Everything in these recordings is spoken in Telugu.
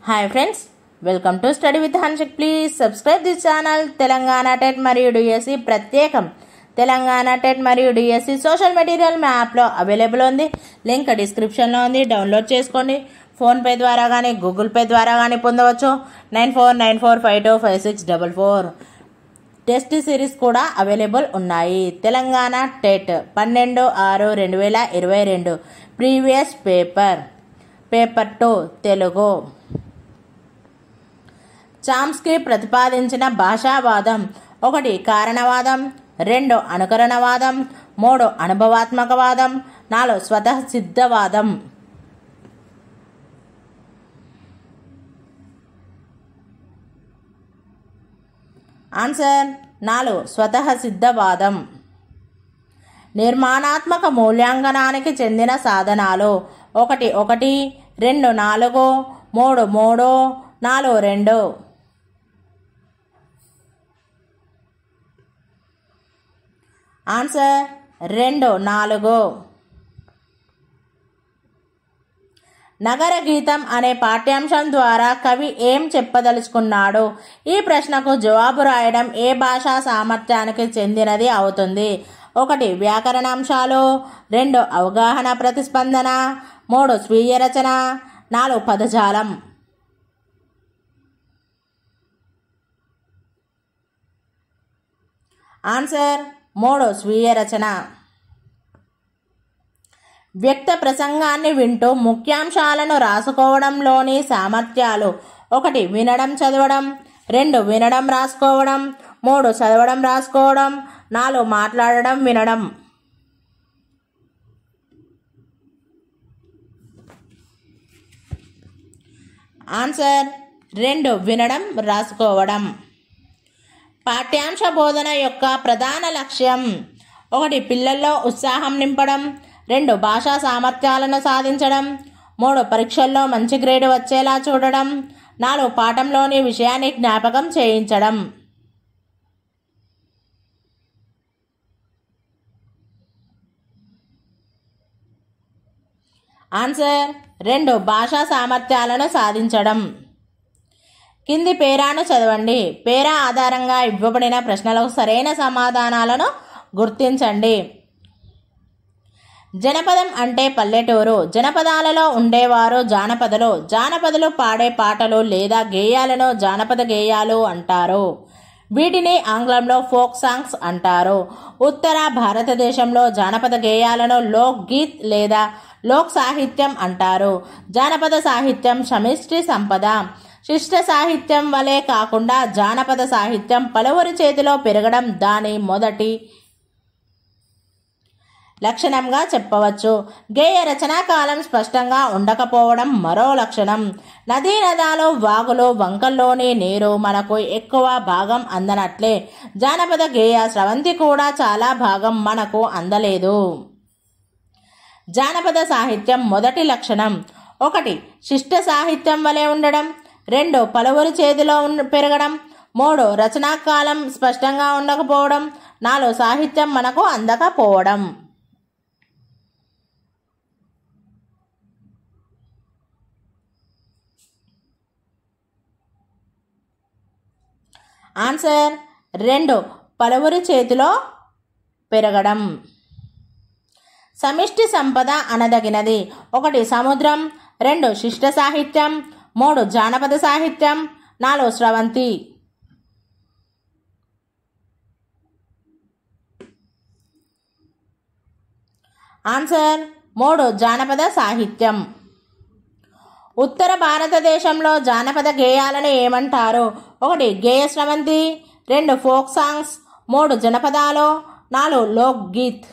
Hi friends, welcome to study with Hanshik. Please subscribe this channel. Telangana TET మరియు డిఎస్సి ప్రత్యేకం. తెలంగాణ టెట్ మరియు డిఎస్సి సోషల్ మెటీరియల్ మా యాప్లో అవైలబుల్ ఉంది. లింక్ డిస్క్రిప్షన్లో ఉంది. డౌన్లోడ్ చేసుకోండి. ఫోన్పే ద్వారా కానీ గూగుల్ పే ద్వారా కానీ పొందవచ్చు. 9494525644. టెస్ట్ సిరీస్ కూడా అవైలబుల్ ఉన్నాయి. Telangana TET 12/6/2022 previous paper 2 Telugu. Chomsky ప్రతిపాదించిన భాషావాదం: 1 కారణవాదం, 2 అనుకరణవాదం, 3 అనుభవాత్మకవాదం, 4 స్వతఃసిద్ధవాదం. ఆన్సర్ 4 స్వతఃసిద్ధవాదం. నిర్మాణాత్మక మూల్యాంకనానికి చెందిన సాధనాలు: 1 1, 2 4, 3 3, 4 2. ఆన్సర్ 2 4. నగర గీతం అనే పాఠ్యాంశం ద్వారా కవి ఏం చెప్పదలుచుకున్నాడు? ఈ ప్రశ్నకు జవాబు రాయడం ఏ భాషా సామర్థ్యానికి చెందినది అవుతుంది? 1 వ్యాకరణాంశాలు, 2 అవగాహన ప్రతిస్పందన, 3 స్వీయ రచన, 4 పదజాలం. ఆన్సర్ 3 స్వీయ రచన. వ్యక్త ప్రసంగాన్ని వింటూ ముఖ్యాంశాలను రాసుకోవడంలోని సామర్థ్యాలు: 1 వినడం చదవడం, 2 వినడం రాసుకోవడం, 3 చదవడం రాసుకోవడం, 4 మాట్లాడడం వినడం. ఆన్సర్ 2 వినడం రాసుకోవడం. పాఠ్యాంశ బోధన యొక్క ప్రధాన లక్ష్యం: 1 పిల్లల్లో ఉత్సాహం నింపడం, 2 భాషా సామర్థ్యాలను సాధించడం, 3 పరీక్షల్లో మంచి గ్రేడ్ వచ్చేలా చూడడం, 4 పాఠంలోని విషయాన్ని జ్ఞాపకం చేయించడం. ఆన్సర్ 2 భాషా సామర్థ్యాలను సాధించడం. కింది పేరాను చదవండి. పేరా ఆధారంగా ఇవ్వబడిన ప్రశ్నలకు సరైన సమాధానాలను గుర్తించండి. జనపదం అంటే పల్లెటూరు. జనపదాలలో ఉండేవారు జానపదులు. జానపదులు పాడే పాటలు లేదా గేయాలను జానపద గేయాలు అంటారు. వీటిని ఆంగ్లంలో ఫోక్ సాంగ్స్ అంటారు. ఉత్తర భారతదేశంలో జానపద గేయాలను లోక్ గీత్ లేదా లోక్ సాహిత్యం అంటారు. జానపద సాహిత్యం సమిష్టి సంపద. శిష్ట సాహిత్యం వలె కాకుండా జానపద సాహిత్యం పలువురి చేతిలో పెరగడం దాని మొదటి లక్షణంగా చెప్పవచ్చు. గేయ రచనా కాలం స్పష్టంగా ఉండకపోవడం మరో లక్షణం. నదీ నదాలు, వాగులు, వంకల్లోని నీరు మనకు ఎక్కువ భాగం అందనట్లే జానపద గేయ స్రవంతి కూడా చాలా భాగం మనకు అందలేదు. జానపద సాహిత్యం మొదటి లక్షణం: 1 శిష్ట సాహిత్యం వలె ఉండడం, 2 పలువురి చేతిలో పెరగడం, 3 రచనాకాలం స్పష్టంగా ఉండకపోవడం, 4 సాహిత్యం మనకు అందకపోవడం. ఆన్సర్ 2 పలువురి చేతిలో పెరగడం. సమిష్టి సంపద అనదగినది: 1 సముద్రం, 2 శిష్ట సాహిత్యం, 3 జానపద సాహిత్యం, 4 స్రవంతి. ఆన్సర్ 3 జానపద సాహిత్యం. ఉత్తర భారతదేశంలో జానపద గేయాలను ఏమంటారు? 1 గేయ స్రవంతి, 2 ఫోక్ సాంగ్స్, 3 జనపదాలు, 4 లోక్ గీత్.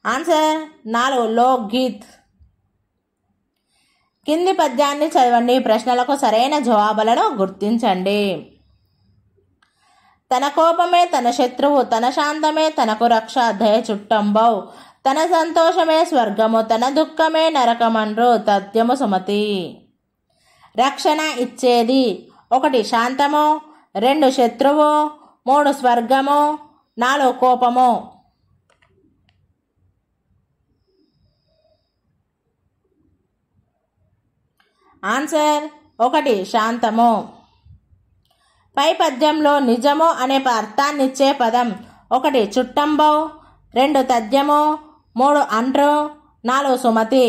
ఆన్సర్ 4 లోక్ గీత్. కింది పద్యాన్ని చదవండి. ప్రశ్నలకు సరైన జవాబులను గుర్తించండి. తన కోపమే తన శత్రువు, తన శాంతమే తనకు రక్ష, దయ చుట్టంబౌ, తన సంతోషమే స్వర్గము, తన దుఃఖమే నరకమన్రు, తథ్యము సుమతి. రక్షణ ఇచ్చేది: 1 శాంతము, 2 శత్రువు, 3 స్వర్గము, 4 కోపము. ఆన్సర్ 1 శాంతము. పై పద్యంలో నిజము అనే అర్థాన్నిచ్చే పదం 1 చుట్టంబో, 2 తథ్యము, 3 అంట్రు, 4 సుమతి.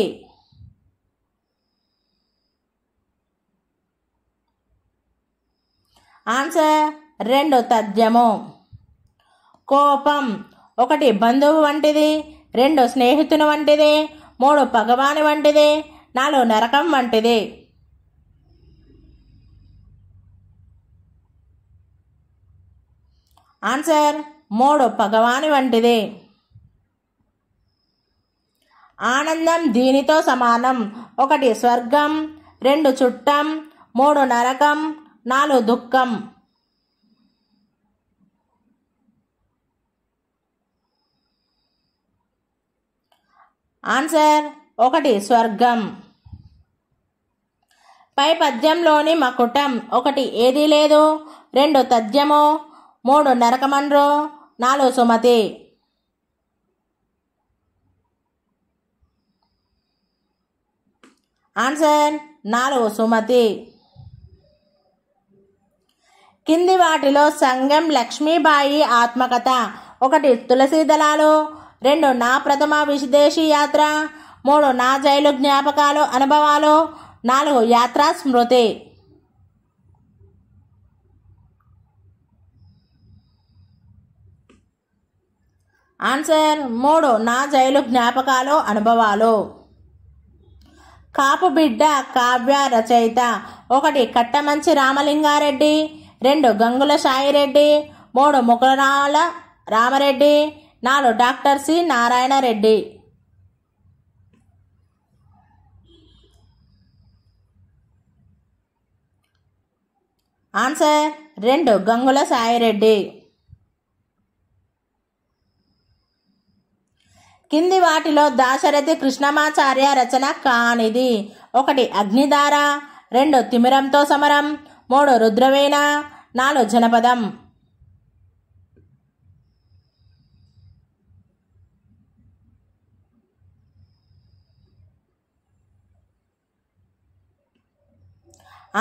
ఆన్సర్ 2 తథ్యము. కోపం 1 బంధువు వంటిది, 2 స్నేహితుని వంటిది, 3 పగవాని వంటిది, 4 నరకం వంటిది. ఆన్సర్ 3 పగవాని వంటిది. ఆనందం దీనితో సమానం. 1 స్వర్గం, 2 చుట్టం, 3 నరకం, 4 దుఃఖం. ఆన్సర్ 1 స్వర్గం. పై పద్యంలోని మకుటం 1 ఏదీ లేదు, 2 తథ్యము, 3 నరకమండ్రు, 4 సుమతి. ఆన్సర్ 4 సుమతి. కింది వాటిలో సంగం లక్ష్మీబాయి ఆత్మకథ 1 తులసి దళాలు, 2 నా ప్రథమ విదేశీ యాత్ర, 3 నా జైలు జ్ఞాపకాలు అనుభవాలు, 4 యాత్రా స్మృతి. ఆన్సర్ 3 నా జైలు జ్ఞాపకాలు అనుభవాలు. కాపు బిడ్డ కావ్య రచయిత 1 Kattamanchi Ramalingareddy, 2 Gangula Saireddy, 3 Mukurala Ramareddy, 4 doctor C Narayana Reddy. Answer 2 Gangula Saireddy. కింది వాటిలో దాశరథి కృష్ణమాచార్య రచన కానిది 1 అగ్నిధార, 2 తిమిరంతో సమరం, 3 రుద్రవీణ, 4 జనపదం.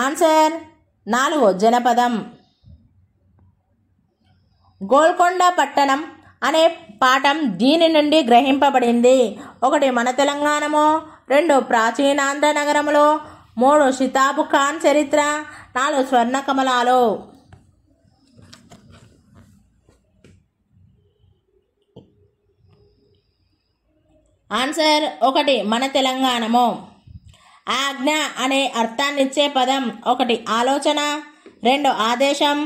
ఆన్సర్ 4 జనపదం. గోల్కొండ పట్టణం అనే పాఠం దీని నుండి గ్రహింపబడింది. 1 మన తెలంగాణము, 2 ప్రాచీనాంధ్ర నగరములు, 3 షితాబు ఖాన్ చరిత్ర, 4 స్వర్ణ కమలాలు. ఆన్సర్ 1 మన తెలంగాణము. ఆజ్ఞ అనే అర్థాన్నిచ్చే పదం 1 ఆలోచన, 2 ఆదేశం,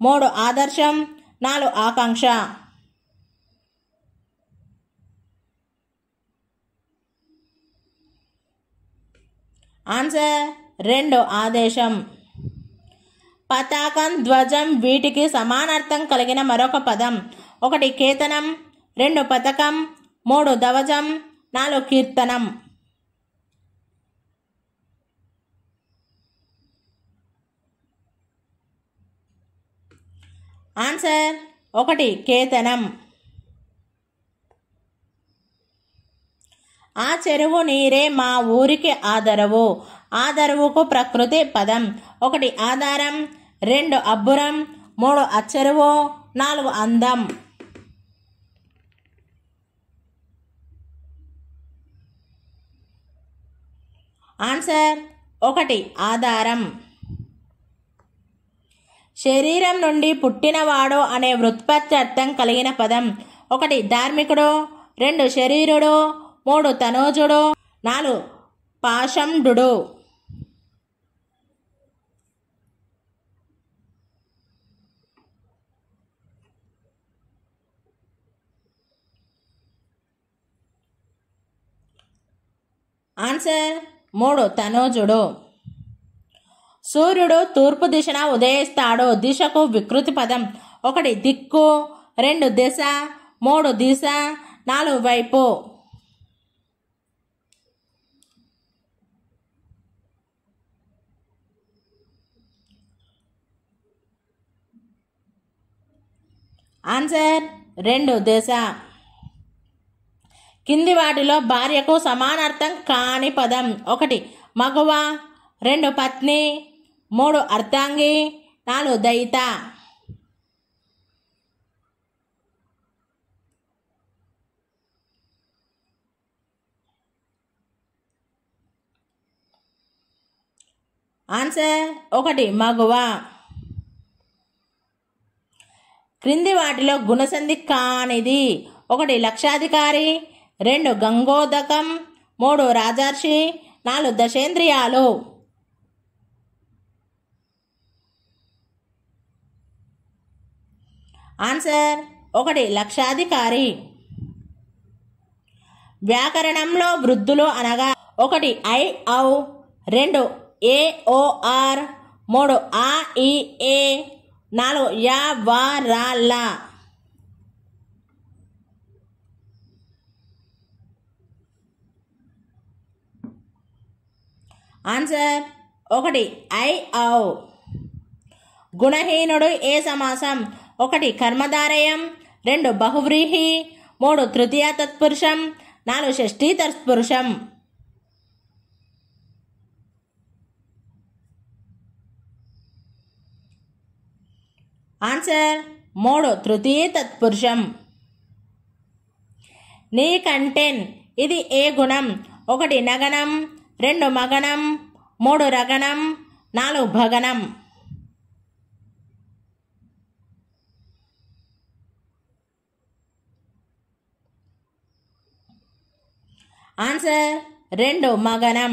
3 ఆదర్శం, 4 ఆకాంక్ష. ఆన్సర్ 2 ఆదేశం. పతాకం, ధ్వజం వీటికి సమానార్థం కలిగిన మరొక పదం 1 కేతనం, 2 పతకం, 3 ధ్వజం, 4 కీర్తనం. ఆన్సర్ 1 కేతనం. ఆ చెరువు నీరే మా ఊరికి ఆదరవు. ఆదరవుకు ప్రకృతి పదం 1 ఆధారం, 2 అబ్బురం, 3 అచ్చెరువు, 4 అందం. ఆన్సర్ 1 ఆధారం. శరీరం నుండి పుట్టినవాడు అనే వ్యుత్పత్తి అర్థం కలిగిన పదం 1 ధార్మికుడు, 2 శరీరుడు, 3 తనూజుడు, 4 పాషండు. ఆన్సర్ 3 తనూజుడు. సూర్యుడు తూర్పు దిశన ఉదయిస్తాడు. దిశకు వికృతి పదం 1 దిక్కు, 2 దిశ, 3 దిశ, 4 వైపు. ఆన్సర్ 2 దిశ. కింది వాటిలో భార్యకు సమానార్థం కాని పదం 1 మగువ, 2 పత్ని, 3 అర్ధాంగి, 4 దయిత. ఆన్సర్ 1 మగువ. క్రింది వాటిలో గుణసంధి కానిది: 1 లక్షాధికారి, 2 గంగోదకం, 3 రాజర్షి, 4 దశేంద్రియాలు. ఆన్సర్ 1 లక్షాధికారి. వ్యాకరణంలో వృద్ధులు అనగా: 1 ఐ ఔ, 2 ఏ ఓ ఆర్, 3 ఆ ఈ ఏ, 4 యా వా రా లా. ఆన్సర్ 1 ఐ ఔ. గుణహీనుడు ఏ సమాసం: 1 కర్మధారయం, 2 బహువ్రీహి, 3 తృతీయ తత్పురుషం, 4 షష్ఠీ తత్పురుషం. ఆన్సర్ 3 తృతీయ తత్పురుషం. నీకంటెన్ ఇది ఏ గుణం: 1 నగనం, 2 మగనం, 3 రగనం, 4 భగనం. ఆన్సర్ 2 మగనం.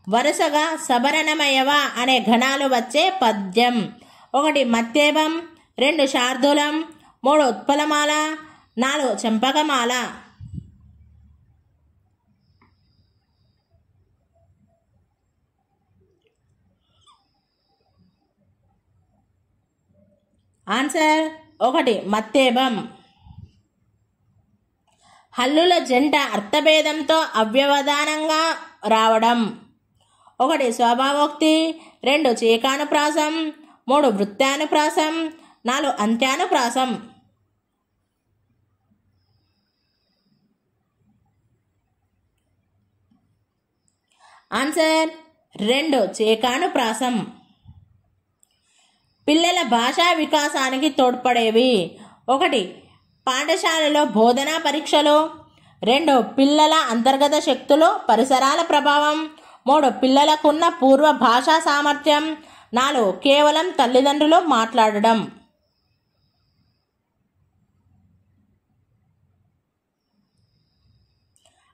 వరుసగా సబరణమయవ అనే ఘనాలు వచ్చే పద్యం: 1 మత్తేభం, 2 శార్దూలం, 3 ఉత్పలమాల, 4 చంపకమాల. ఆన్సర్ 1 మత్తేభం. హల్లుల జంట అర్థభేదంతో అవ్యవధానంగా రావడం: 1 స్వభావోక్తి, 2 చీకానుప్రాసం, 3 వృత్తానుప్రాసం, 4 అంత్యానుప్రాసం. ఆన్సర్ 2 చీకానుప్రాసం. పిల్లల భాషా వికాసానికి తోడ్పడేవి: 1 పాఠశాలలో బోధనా పరీక్షలు, 2 పిల్లల అంతర్గత శక్తులు, పరిసరాల ప్రభావం, 3 పిల్లలకున్న పూర్వ భాషా సామర్థ్యం, 4 కేవలం తల్లిదండ్రులు మాట్లాడడం.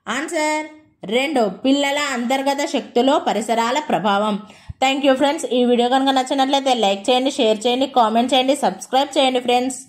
ఆన్సర్ 2 పిల్లల అంతర్గత శక్తులు, పరిసరాల ప్రభావం. Thank you friends. ఈ వీడియో కనుక నచ్చినట్లయితే లైక్ చేయండి, షేర్ చేయండి, కామెంట్ చేయండి, సబ్స్క్రైబ్ చేయండి ఫ్రెండ్స్.